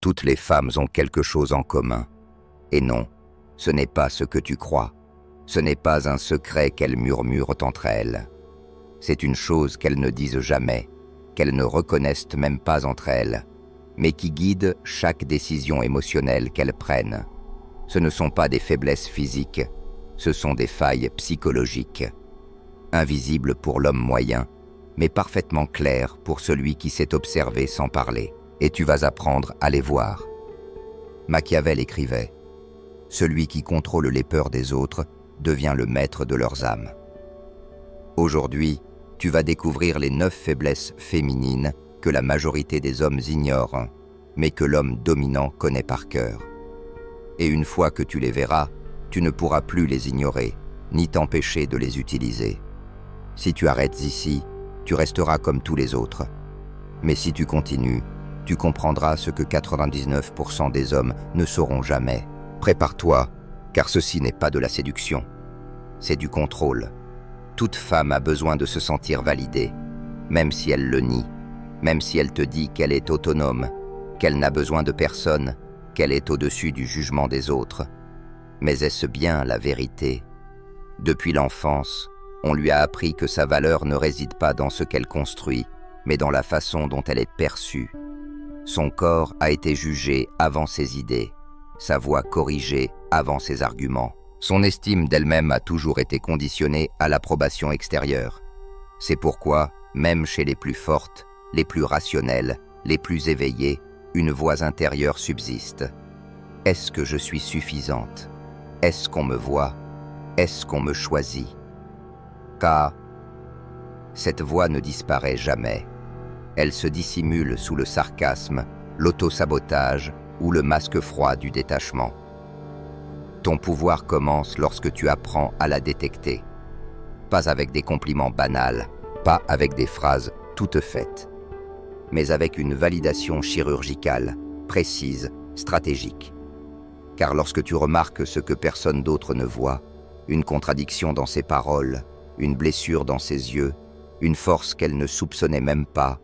Toutes les femmes ont quelque chose en commun. Et non, ce n'est pas ce que tu crois. Ce n'est pas un secret qu'elles murmurent entre elles. C'est une chose qu'elles ne disent jamais, qu'elles ne reconnaissent même pas entre elles, mais qui guide chaque décision émotionnelle qu'elles prennent. Ce ne sont pas des faiblesses physiques, ce sont des failles psychologiques. Invisibles pour l'homme moyen, mais parfaitement claires pour celui qui sait observer sans parler. Et tu vas apprendre à les voir. Machiavel écrivait « Celui qui contrôle les peurs des autres devient le maître de leurs âmes ». Aujourd'hui, tu vas découvrir les 9 faiblesses féminines que la majorité des hommes ignorent, mais que l'homme dominant connaît par cœur. Et une fois que tu les verras, tu ne pourras plus les ignorer, ni t'empêcher de les utiliser. Si tu arrêtes ici, tu resteras comme tous les autres. Mais si tu continues, tu comprendras ce que 99% des hommes ne sauront jamais. Prépare-toi, car ceci n'est pas de la séduction, c'est du contrôle. Toute femme a besoin de se sentir validée, même si elle le nie, même si elle te dit qu'elle est autonome, qu'elle n'a besoin de personne, qu'elle est au-dessus du jugement des autres. Mais est-ce bien la vérité? Depuis l'enfance, on lui a appris que sa valeur ne réside pas dans ce qu'elle construit, mais dans la façon dont elle est perçue. Son corps a été jugé avant ses idées, sa voix corrigée avant ses arguments. Son estime d'elle-même a toujours été conditionnée à l'approbation extérieure. C'est pourquoi, même chez les plus fortes, les plus rationnelles, les plus éveillées, une voix intérieure subsiste. Est-ce que je suis suffisante? Est-ce qu'on me voit? Est-ce qu'on me choisit? Car cette voix ne disparaît jamais. Elle se dissimule sous le sarcasme, l'auto-sabotage ou le masque froid du détachement. Ton pouvoir commence lorsque tu apprends à la détecter. Pas avec des compliments banals, pas avec des phrases toutes faites, mais avec une validation chirurgicale, précise, stratégique. Car lorsque tu remarques ce que personne d'autre ne voit, une contradiction dans ses paroles, une blessure dans ses yeux, une force qu'elle ne soupçonnait même pas,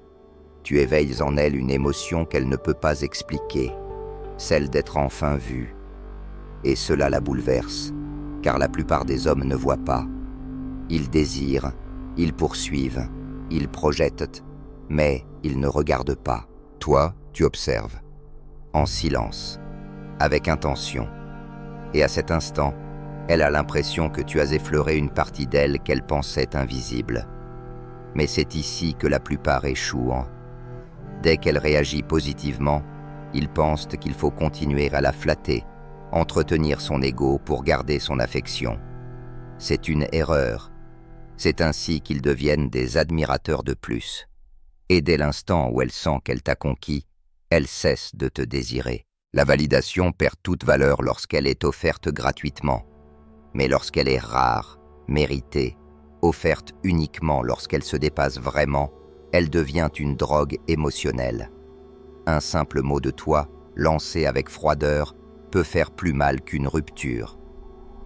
tu éveilles en elle une émotion qu'elle ne peut pas expliquer, celle d'être enfin vue. Et cela la bouleverse, car la plupart des hommes ne voient pas. Ils désirent, ils poursuivent, ils projettent, mais ils ne regardent pas. Toi, tu observes, en silence, avec intention. Et à cet instant, elle a l'impression que tu as effleuré une partie d'elle qu'elle pensait invisible. Mais c'est ici que la plupart échouent. Dès qu'elle réagit positivement, ils pensent qu'il faut continuer à la flatter, entretenir son ego pour garder son affection. C'est une erreur. C'est ainsi qu'ils deviennent des admirateurs de plus. Et dès l'instant où elle sent qu'elle t'a conquis, elle cesse de te désirer. La validation perd toute valeur lorsqu'elle est offerte gratuitement. Mais lorsqu'elle est rare, méritée, offerte uniquement lorsqu'elle se dépasse vraiment, elle devient une drogue émotionnelle. Un simple mot de toi, lancé avec froideur, peut faire plus mal qu'une rupture.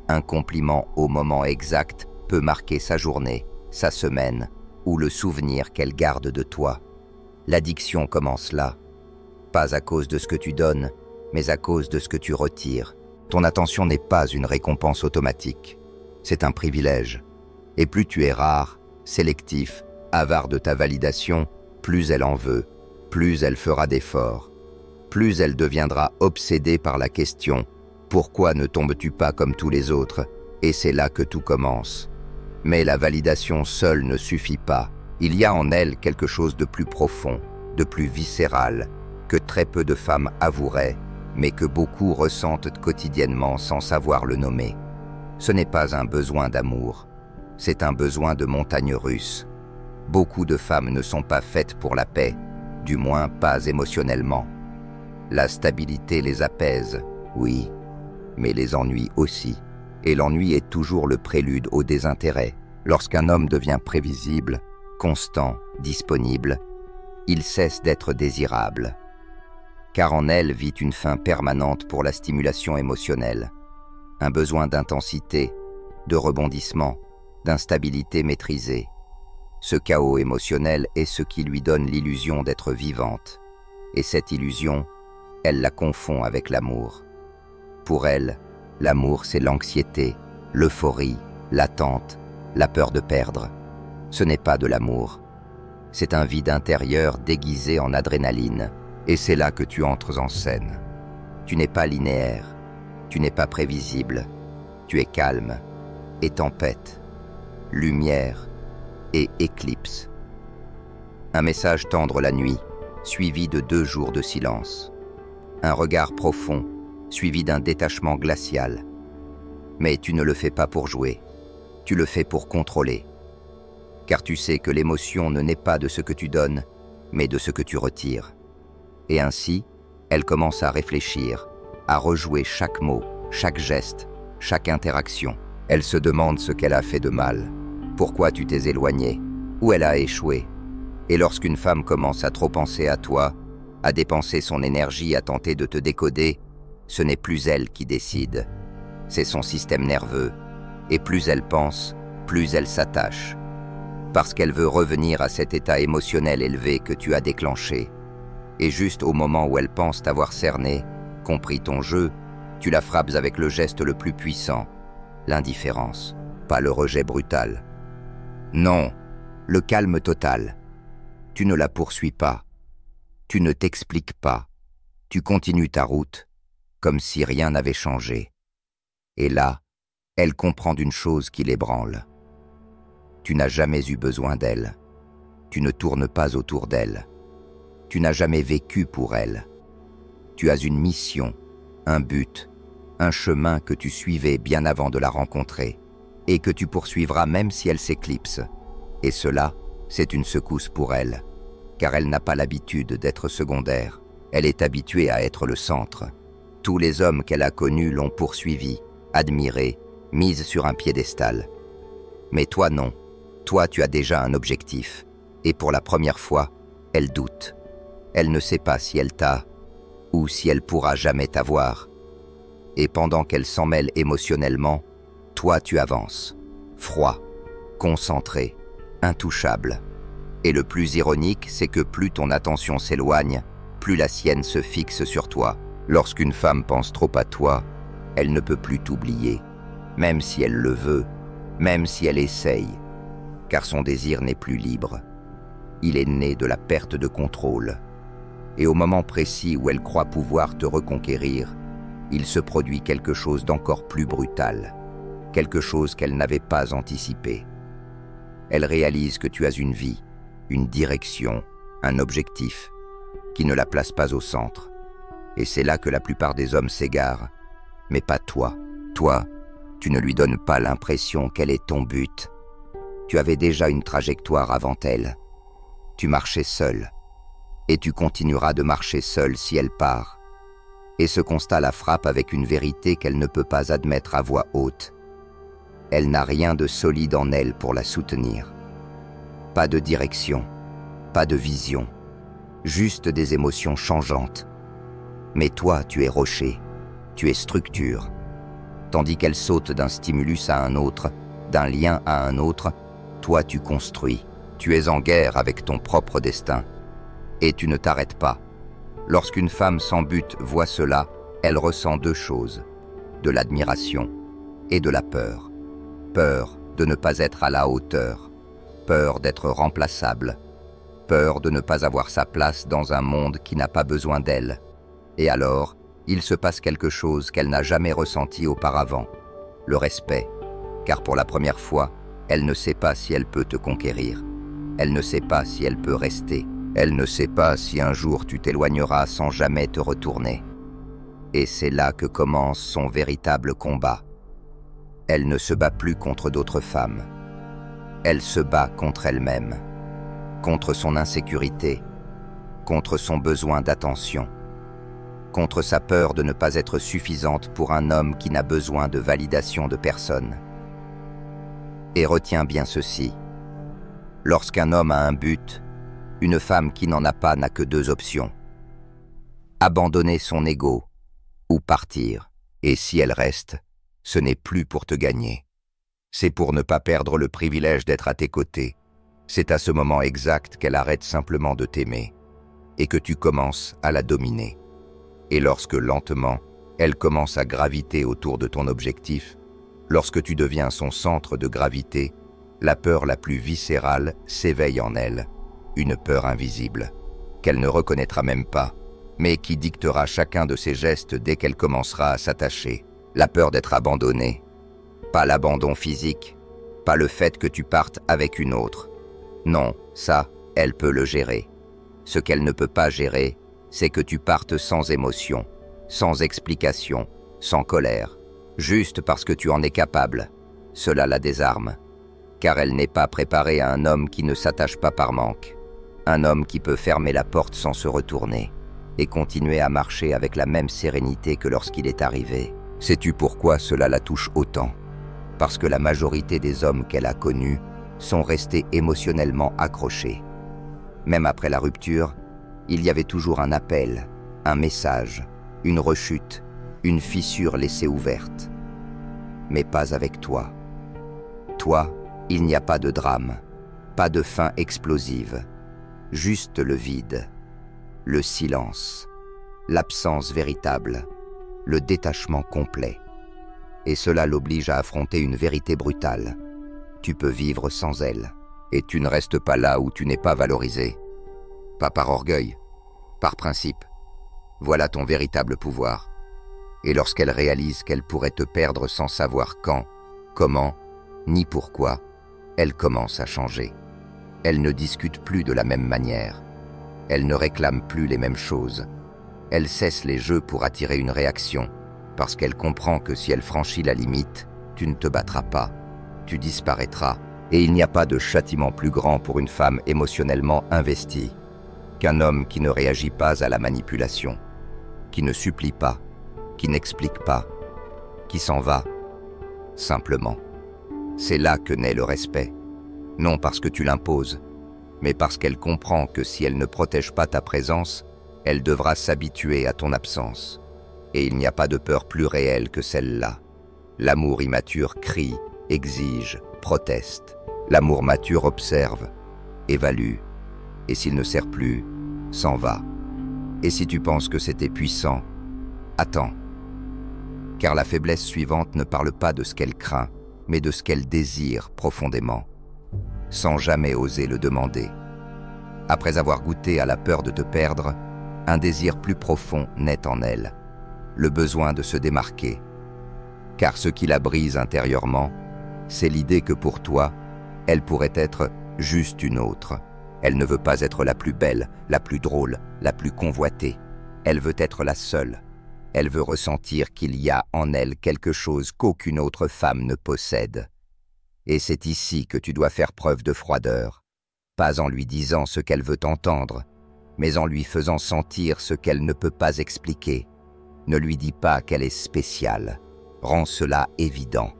Un compliment au moment exact peut marquer sa journée, sa semaine, ou le souvenir qu'elle garde de toi. L'addiction commence là, pas à cause de ce que tu donnes, mais à cause de ce que tu retires. Ton attention n'est pas une récompense automatique, c'est un privilège. Et plus tu es rare, sélectif, avare de ta validation, plus elle en veut, plus elle fera d'efforts, plus elle deviendra obsédée par la question « Pourquoi ne tombes-tu pas comme tous les autres ?» Et c'est là que tout commence. Mais la validation seule ne suffit pas. Il y a en elle quelque chose de plus profond, de plus viscéral, que très peu de femmes avoueraient, mais que beaucoup ressentent quotidiennement sans savoir le nommer. Ce n'est pas un besoin d'amour, c'est un besoin de montagne russe. Beaucoup de femmes ne sont pas faites pour la paix, du moins pas émotionnellement. La stabilité les apaise, oui, mais les ennuis aussi. Et l'ennui est toujours le prélude au désintérêt. Lorsqu'un homme devient prévisible, constant, disponible, il cesse d'être désirable. Car en elle vit une faim permanente pour la stimulation émotionnelle, un besoin d'intensité, de rebondissement, d'instabilité maîtrisée. Ce chaos émotionnel est ce qui lui donne l'illusion d'être vivante. Et cette illusion, elle la confond avec l'amour. Pour elle, l'amour c'est l'anxiété, l'euphorie, l'attente, la peur de perdre. Ce n'est pas de l'amour. C'est un vide intérieur déguisé en adrénaline, et c'est là que tu entres en scène. Tu n'es pas linéaire, tu n'es pas prévisible, tu es calme et tempête, lumière et éclipse. Un message tendre la nuit, suivi de 2 jours de silence. Un regard profond, suivi d'un détachement glacial. Mais tu ne le fais pas pour jouer, tu le fais pour contrôler. Car tu sais que l'émotion ne naît pas de ce que tu donnes, mais de ce que tu retires. Et ainsi, elle commence à réfléchir, à rejouer chaque mot, chaque geste, chaque interaction. Elle se demande ce qu'elle a fait de mal, pourquoi tu t'es éloigné, où elle a échoué. Et lorsqu'une femme commence à trop penser à toi, à dépenser son énergie à tenter de te décoder, ce n'est plus elle qui décide, c'est son système nerveux. Et plus elle pense, plus elle s'attache. Parce qu'elle veut revenir à cet état émotionnel élevé que tu as déclenché. Et juste au moment où elle pense t'avoir cerné, compris ton jeu, tu la frappes avec le geste le plus puissant, l'indifférence, pas le rejet brutal. Non, le calme total. Tu ne la poursuis pas, tu ne t'expliques pas, tu continues ta route, comme si rien n'avait changé. Et là, elle comprend d'une chose qui l'ébranle. Tu n'as jamais eu besoin d'elle. Tu ne tournes pas autour d'elle. Tu n'as jamais vécu pour elle. Tu as une mission, un but, un chemin que tu suivais bien avant de la rencontrer et que tu poursuivras même si elle s'éclipse. Et cela, c'est une secousse pour elle, car elle n'a pas l'habitude d'être secondaire. Elle est habituée à être le centre. Tous les hommes qu'elle a connus l'ont poursuivie, admirée, mise sur un piédestal. Mais toi non, toi tu as déjà un objectif, et pour la première fois, elle doute. Elle ne sait pas si elle t'a, ou si elle pourra jamais t'avoir. Et pendant qu'elle s'en mêle émotionnellement, toi tu avances, froid, concentré, intouchable. Et le plus ironique, c'est que plus ton attention s'éloigne, plus la sienne se fixe sur toi. Lorsqu'une femme pense trop à toi, elle ne peut plus t'oublier, même si elle le veut, même si elle essaye, car son désir n'est plus libre. Il est né de la perte de contrôle. Et au moment précis où elle croit pouvoir te reconquérir, il se produit quelque chose d'encore plus brutal, quelque chose qu'elle n'avait pas anticipé. Elle réalise que tu as une vie, une direction, un objectif, qui ne la place pas au centre. Et c'est là que la plupart des hommes s'égarent, mais pas toi. Toi, tu ne lui donnes pas l'impression qu'elle est ton but. Tu avais déjà une trajectoire avant elle. Tu marchais seul, et tu continueras de marcher seul si elle part. Et ce constat la frappe avec une vérité qu'elle ne peut pas admettre à voix haute. Elle n'a rien de solide en elle pour la soutenir. Pas de direction, pas de vision, juste des émotions changeantes. Mais toi, tu es rocher, tu es structure. Tandis qu'elle saute d'un stimulus à un autre, d'un lien à un autre, toi tu construis. Tu es en guerre avec ton propre destin. Et tu ne t'arrêtes pas. Lorsqu'une femme sans but voit cela, elle ressent 2 choses, de l'admiration et de la peur. Peur de ne pas être à la hauteur, peur d'être remplaçable, peur de ne pas avoir sa place dans un monde qui n'a pas besoin d'elle. Et alors, il se passe quelque chose qu'elle n'a jamais ressenti auparavant, le respect, car pour la première fois, elle ne sait pas si elle peut te conquérir. Elle ne sait pas si elle peut rester. Elle ne sait pas si un jour tu t'éloigneras sans jamais te retourner. Et c'est là que commence son véritable combat. Elle ne se bat plus contre d'autres femmes. Elle se bat contre elle-même, contre son insécurité, contre son besoin d'attention, contre sa peur de ne pas être suffisante pour un homme qui n'a besoin de validation de personne. Et retiens bien ceci. Lorsqu'un homme a un but, une femme qui n'en a pas n'a que 2 options. Abandonner son ego ou partir. Et si elle reste, ce n'est plus pour te gagner. C'est pour ne pas perdre le privilège d'être à tes côtés. C'est à ce moment exact qu'elle arrête simplement de t'aimer et que tu commences à la dominer. Et lorsque lentement, elle commence à graviter autour de ton objectif, lorsque tu deviens son centre de gravité, la peur la plus viscérale s'éveille en elle, une peur invisible, qu'elle ne reconnaîtra même pas, mais qui dictera chacun de ses gestes dès qu'elle commencera à s'attacher. La peur d'être abandonnée, pas l'abandon physique, pas le fait que tu partes avec une autre. Non, ça, elle peut le gérer. Ce qu'elle ne peut pas gérer, c'est que tu partes sans émotion, sans explication, sans colère, juste parce que tu en es capable. Cela la désarme, car elle n'est pas préparée à un homme qui ne s'attache pas par manque, un homme qui peut fermer la porte sans se retourner et continuer à marcher avec la même sérénité que lorsqu'il est arrivé. Sais-tu pourquoi cela la touche autant? Parce que la majorité des hommes qu'elle a connus sont restés émotionnellement accrochés. Même après la rupture, il y avait toujours un appel, un message, une rechute, une fissure laissée ouverte. Mais pas avec toi. Toi, il n'y a pas de drame, pas de fin explosive, juste le vide, le silence, l'absence véritable, le détachement complet. Et cela l'oblige à affronter une vérité brutale. Tu peux vivre sans elle, et tu ne restes pas là où tu n'es pas valorisé. Pas par orgueil, par principe. Voilà ton véritable pouvoir. Et lorsqu'elle réalise qu'elle pourrait te perdre sans savoir quand, comment, ni pourquoi, elle commence à changer. Elle ne discute plus de la même manière. Elle ne réclame plus les mêmes choses. Elle cesse les jeux pour attirer une réaction, parce qu'elle comprend que si elle franchit la limite, tu ne te battras pas, tu disparaîtras, et il n'y a pas de châtiment plus grand pour une femme émotionnellement investie qu'un homme qui ne réagit pas à la manipulation, qui ne supplie pas, qui n'explique pas, qui s'en va, simplement. C'est là que naît le respect, non parce que tu l'imposes, mais parce qu'elle comprend que si elle ne protège pas ta présence, elle devra s'habituer à ton absence. Et il n'y a pas de peur plus réelle que celle-là. L'amour immature crie, exige, proteste. L'amour mature observe, évalue, et s'il ne sert plus, s'en va. Et si tu penses que c'était puissant, attends. Car la faiblesse suivante ne parle pas de ce qu'elle craint, mais de ce qu'elle désire profondément, sans jamais oser le demander. Après avoir goûté à la peur de te perdre, un désir plus profond naît en elle, le besoin de se démarquer. Car ce qui la brise intérieurement, c'est l'idée que pour toi, elle pourrait être juste une autre. Elle ne veut pas être la plus belle, la plus drôle, la plus convoitée. Elle veut être la seule. Elle veut ressentir qu'il y a en elle quelque chose qu'aucune autre femme ne possède. Et c'est ici que tu dois faire preuve de froideur, pas en lui disant ce qu'elle veut entendre, mais en lui faisant sentir ce qu'elle ne peut pas expliquer. Ne lui dis pas qu'elle est spéciale. Rends cela évident,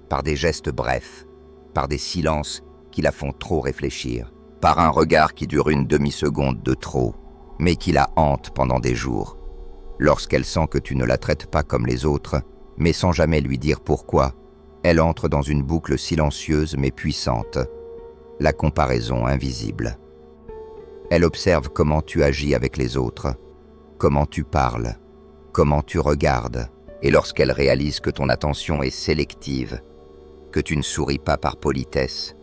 par des gestes brefs, par des silences qui la font trop réfléchir, par un regard qui dure une demi-seconde de trop, mais qui la hante pendant des jours. Lorsqu'elle sent que tu ne la traites pas comme les autres, mais sans jamais lui dire pourquoi, elle entre dans une boucle silencieuse mais puissante, la comparaison invisible. Elle observe comment tu agis avec les autres, comment tu parles, comment tu regardes, et lorsqu'elle réalise que ton attention est sélective, que tu ne souris pas par politesse,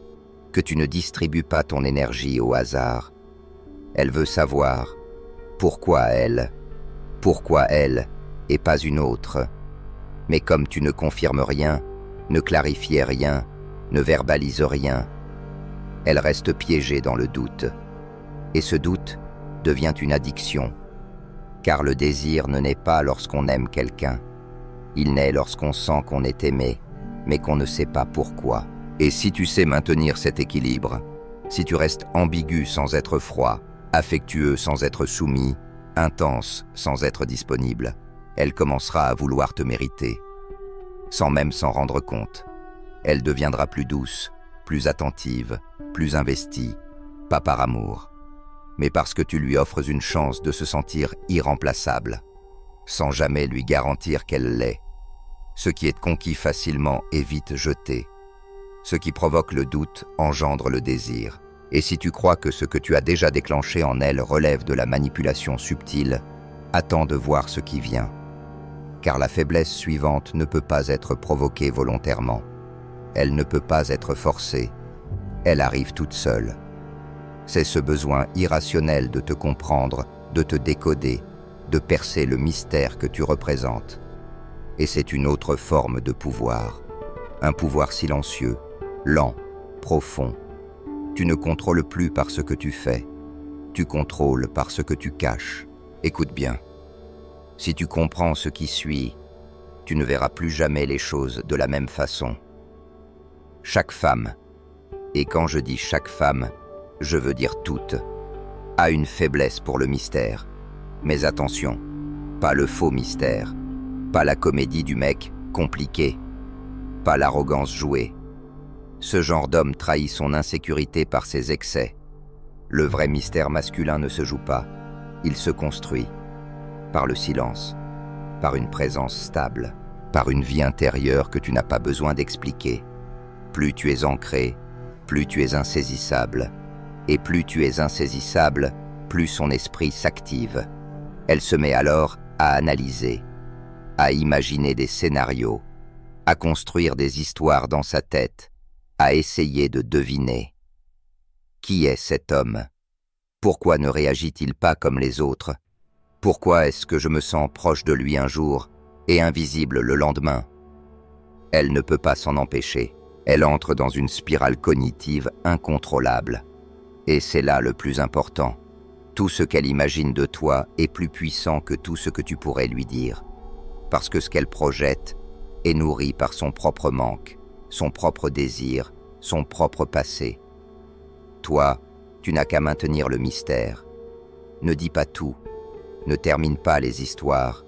que tu ne distribues pas ton énergie au hasard, elle veut savoir pourquoi elle et pas une autre. Mais comme tu ne confirmes rien, ne clarifies rien, ne verbalises rien, elle reste piégée dans le doute. Et ce doute devient une addiction, car le désir ne naît pas lorsqu'on aime quelqu'un. Il naît lorsqu'on sent qu'on est aimé, mais qu'on ne sait pas pourquoi. Et si tu sais maintenir cet équilibre, si tu restes ambigu sans être froid, affectueux sans être soumis, intense sans être disponible, elle commencera à vouloir te mériter, sans même s'en rendre compte. Elle deviendra plus douce, plus attentive, plus investie, pas par amour, mais parce que tu lui offres une chance de se sentir irremplaçable, sans jamais lui garantir qu'elle l'est. Ce qui est conquis facilement est vite jeté. Ce qui provoque le doute engendre le désir. Et si tu crois que ce que tu as déjà déclenché en elle relève de la manipulation subtile, Attends de voir ce qui vient. Car la faiblesse suivante ne peut pas être provoquée volontairement. Elle ne peut pas être forcée. Elle arrive toute seule. C'est ce besoin irrationnel de te comprendre, de te décoder, de percer le mystère que tu représentes. Et c'est une autre forme de pouvoir. Un pouvoir silencieux, lent, profond. Tu ne contrôles plus par ce que tu fais. Tu contrôles par ce que tu caches. Écoute bien. Si tu comprends ce qui suit, tu ne verras plus jamais les choses de la même façon. Chaque femme, et quand je dis chaque femme, je veux dire toutes, a une faiblesse pour le mystère. Mais attention, pas le faux mystère, pas la comédie du mec compliqué, pas l'arrogance jouée. Ce genre d'homme trahit son insécurité par ses excès. Le vrai mystère masculin ne se joue pas, il se construit. Par le silence, par une présence stable, par une vie intérieure que tu n'as pas besoin d'expliquer. Plus tu es ancré, plus tu es insaisissable. Et plus tu es insaisissable, plus son esprit s'active. Elle se met alors à analyser, à imaginer des scénarios, à construire des histoires dans sa tête, à essayer de deviner. Qui est cet homme? Pourquoi ne réagit-il pas comme les autres? Pourquoi est-ce que je me sens proche de lui un jour et invisible le lendemain? Elle ne peut pas s'en empêcher. Elle entre dans une spirale cognitive incontrôlable. Et c'est là le plus important. Tout ce qu'elle imagine de toi est plus puissant que tout ce que tu pourrais lui dire. Parce que ce qu'elle projette est nourri par son propre manque, son propre désir, son propre passé. Toi, tu n'as qu'à maintenir le mystère. Ne dis pas tout. Ne termine pas les histoires,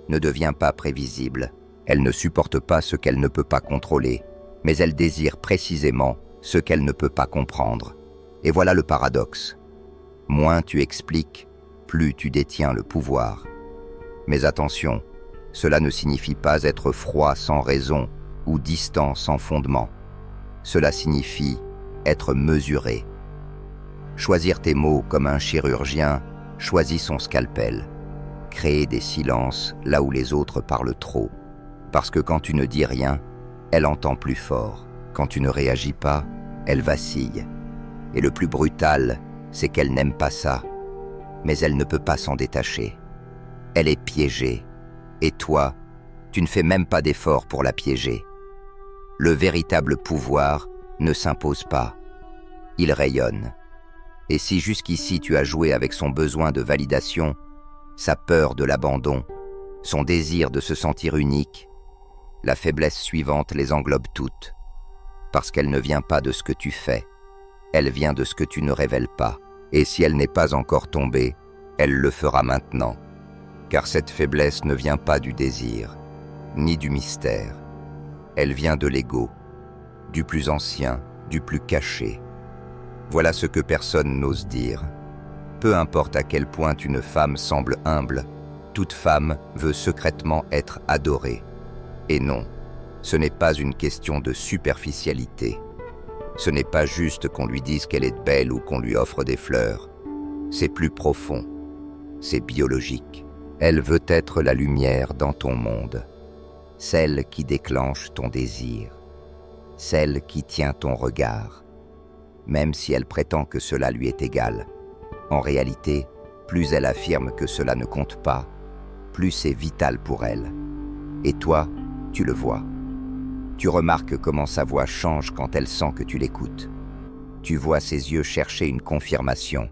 ne deviens pas prévisible. Elle ne supporte pas ce qu'elle ne peut pas contrôler, mais elle désire précisément ce qu'elle ne peut pas comprendre. Et voilà le paradoxe. Moins tu expliques, plus tu détiens le pouvoir. Mais attention, cela ne signifie pas être froid sans raison ou distant sans fondement. Cela signifie être mesuré. Choisir tes mots comme un chirurgien choisit son scalpel. Créer des silences là où les autres parlent trop. Parce que quand tu ne dis rien, elle entend plus fort. Quand tu ne réagis pas, elle vacille. Et le plus brutal, c'est qu'elle n'aime pas ça. Mais elle ne peut pas s'en détacher. Elle est piégée. Et toi, tu ne fais même pas d'effort pour la piéger. Le véritable pouvoir ne s'impose pas. Il rayonne. Et si jusqu'ici tu as joué avec son besoin de validation, sa peur de l'abandon, son désir de se sentir unique, la faiblesse suivante les englobe toutes. Parce qu'elle ne vient pas de ce que tu fais, elle vient de ce que tu ne révèles pas. Et si elle n'est pas encore tombée, elle le fera maintenant. Car cette faiblesse ne vient pas du désir, ni du mystère. Elle vient de l'ego, du plus ancien, du plus caché. Voilà ce que personne n'ose dire. Peu importe à quel point une femme semble humble, toute femme veut secrètement être adorée. Et non, ce n'est pas une question de superficialité. Ce n'est pas juste qu'on lui dise qu'elle est belle ou qu'on lui offre des fleurs. C'est plus profond, c'est biologique. Elle veut être la lumière dans ton monde, celle qui déclenche ton désir, celle qui tient ton regard. Même si elle prétend que cela lui est égal. En réalité, plus elle affirme que cela ne compte pas, plus c'est vital pour elle. Et toi, tu le vois. Tu remarques comment sa voix change quand elle sent que tu l'écoutes. Tu vois ses yeux chercher une confirmation.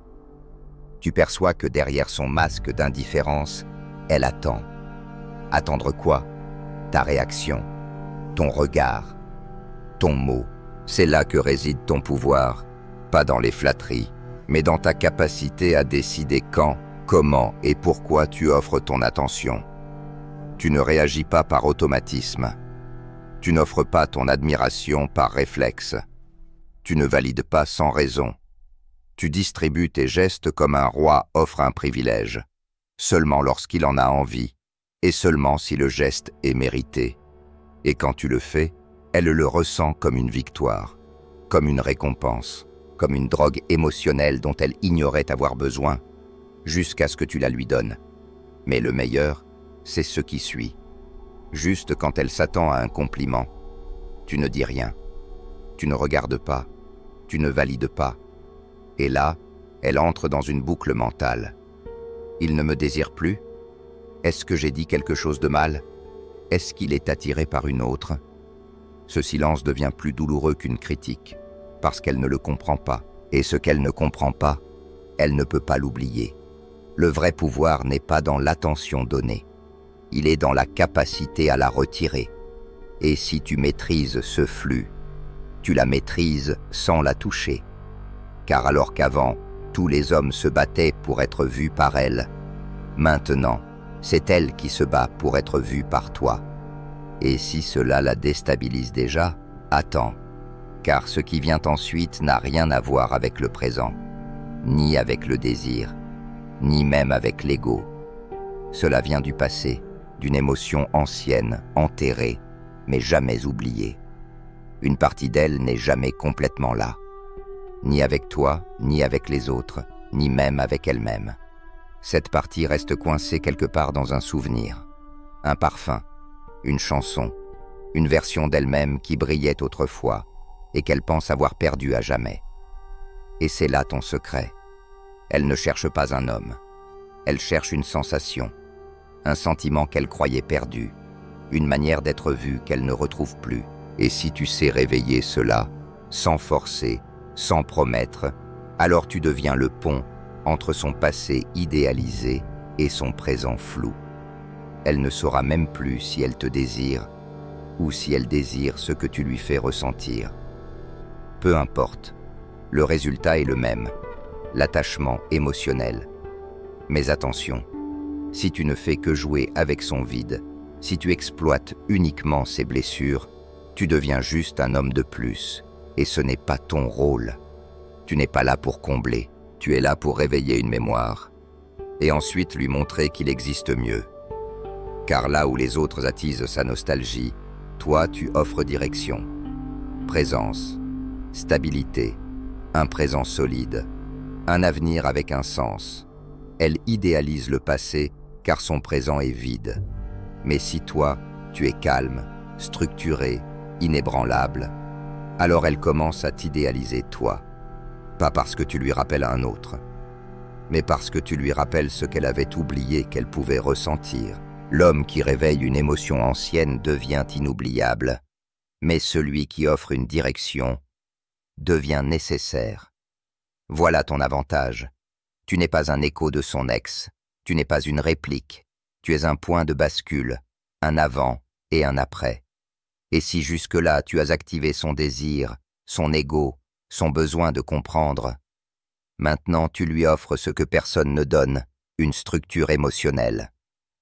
Tu perçois que derrière son masque d'indifférence, elle attend. Attendre quoi? Ta réaction, ton regard, ton mot. C'est là que réside ton pouvoir, pas dans les flatteries, mais dans ta capacité à décider quand, comment et pourquoi tu offres ton attention. Tu ne réagis pas par automatisme. Tu n'offres pas ton admiration par réflexe. Tu ne valides pas sans raison. Tu distribues tes gestes comme un roi offre un privilège, seulement lorsqu'il en a envie, et seulement si le geste est mérité. Et quand tu le fais, elle le ressent comme une victoire, comme une récompense, comme une drogue émotionnelle dont elle ignorait avoir besoin, jusqu'à ce que tu la lui donnes. Mais le meilleur, c'est ce qui suit. Juste quand elle s'attend à un compliment, tu ne dis rien. Tu ne regardes pas. Tu ne valides pas. Et là, elle entre dans une boucle mentale. Il ne me désire plus? Est-ce que j'ai dit quelque chose de mal? Est-ce qu'il est attiré par une autre? Ce silence devient plus douloureux qu'une critique, parce qu'elle ne le comprend pas. Et ce qu'elle ne comprend pas, elle ne peut pas l'oublier. Le vrai pouvoir n'est pas dans l'attention donnée. Il est dans la capacité à la retirer. Et si tu maîtrises ce flux, tu la maîtrises sans la toucher. Car alors qu'avant, tous les hommes se battaient pour être vus par elle, maintenant, c'est elle qui se bat pour être vue par toi. Et si cela la déstabilise déjà, attends, car ce qui vient ensuite n'a rien à voir avec le présent, ni avec le désir, ni même avec l'ego. Cela vient du passé, d'une émotion ancienne, enterrée, mais jamais oubliée. Une partie d'elle n'est jamais complètement là, ni avec toi, ni avec les autres, ni même avec elle-même. Cette partie reste coincée quelque part dans un souvenir, un parfum, une chanson, une version d'elle-même qui brillait autrefois et qu'elle pense avoir perdue à jamais. Et c'est là ton secret. Elle ne cherche pas un homme. Elle cherche une sensation, un sentiment qu'elle croyait perdu, une manière d'être vue qu'elle ne retrouve plus. Et si tu sais réveiller cela, sans forcer, sans promettre, alors tu deviens le pont entre son passé idéalisé et son présent flou. Elle ne saura même plus si elle te désire ou si elle désire ce que tu lui fais ressentir. Peu importe, le résultat est le même, l'attachement émotionnel. Mais attention, si tu ne fais que jouer avec son vide, si tu exploites uniquement ses blessures, tu deviens juste un homme de plus, et ce n'est pas ton rôle. Tu n'es pas là pour combler, tu es là pour réveiller une mémoire, et ensuite lui montrer qu'il existe mieux. Car là où les autres attisent sa nostalgie, toi tu offres direction, présence, stabilité, un présent solide, un avenir avec un sens. Elle idéalise le passé car son présent est vide. Mais si toi, tu es calme, structuré, inébranlable, alors elle commence à t'idéaliser toi. Pas parce que tu lui rappelles un autre, mais parce que tu lui rappelles ce qu'elle avait oublié qu'elle pouvait ressentir. L'homme qui réveille une émotion ancienne devient inoubliable, mais celui qui offre une direction devient nécessaire. Voilà ton avantage. Tu n'es pas un écho de son ex, tu n'es pas une réplique, tu es un point de bascule, un avant et un après. Et si jusque-là tu as activé son désir, son ego, son besoin de comprendre, maintenant tu lui offres ce que personne ne donne, une structure émotionnelle,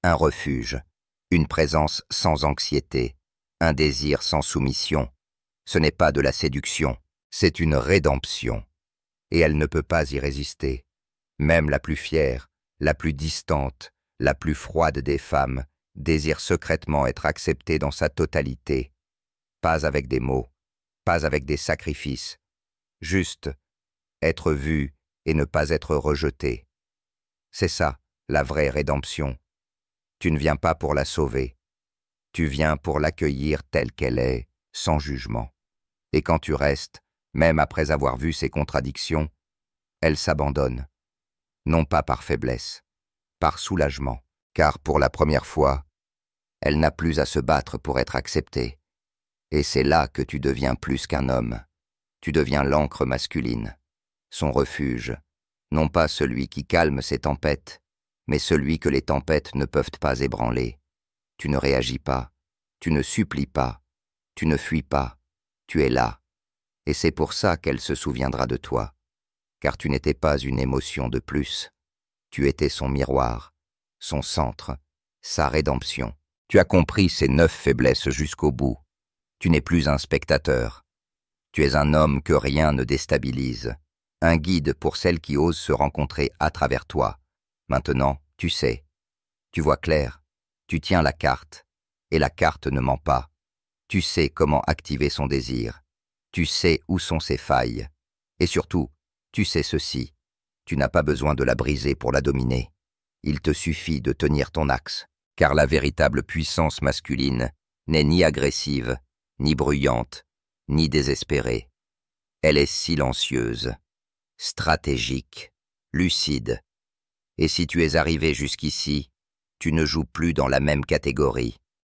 un refuge, une présence sans anxiété, un désir sans soumission. Ce n'est pas de la séduction, c'est une rédemption. Et elle ne peut pas y résister. Même la plus fière, la plus distante, la plus froide des femmes désire secrètement être acceptée dans sa totalité. Pas avec des mots, pas avec des sacrifices. Juste être vue et ne pas être rejetée. C'est ça, la vraie rédemption. Tu ne viens pas pour la sauver. Tu viens pour l'accueillir telle qu'elle est, sans jugement. Et quand tu restes, même après avoir vu ses contradictions, elle s'abandonne. Non pas par faiblesse, par soulagement, car pour la première fois, elle n'a plus à se battre pour être acceptée. Et c'est là que tu deviens plus qu'un homme. Tu deviens l'ancre masculine, son refuge, non pas celui qui calme ses tempêtes, mais celui que les tempêtes ne peuvent pas ébranler. Tu ne réagis pas, tu ne supplies pas, tu ne fuis pas, tu es là. Et c'est pour ça qu'elle se souviendra de toi, car tu n'étais pas une émotion de plus. Tu étais son miroir, son centre, sa rédemption. Tu as compris ses 9 faiblesses jusqu'au bout. Tu n'es plus un spectateur. Tu es un homme que rien ne déstabilise, un guide pour celles qui osent se rencontrer à travers toi. Maintenant, tu sais, tu vois clair, tu tiens la carte, et la carte ne ment pas. Tu sais comment activer son désir, tu sais où sont ses failles, et surtout, tu sais ceci, tu n'as pas besoin de la briser pour la dominer. Il te suffit de tenir ton axe, car la véritable puissance masculine n'est ni agressive, ni bruyante, ni désespérée. Elle est silencieuse, stratégique, lucide. Et si tu es arrivé jusqu'ici, tu ne joues plus dans la même catégorie.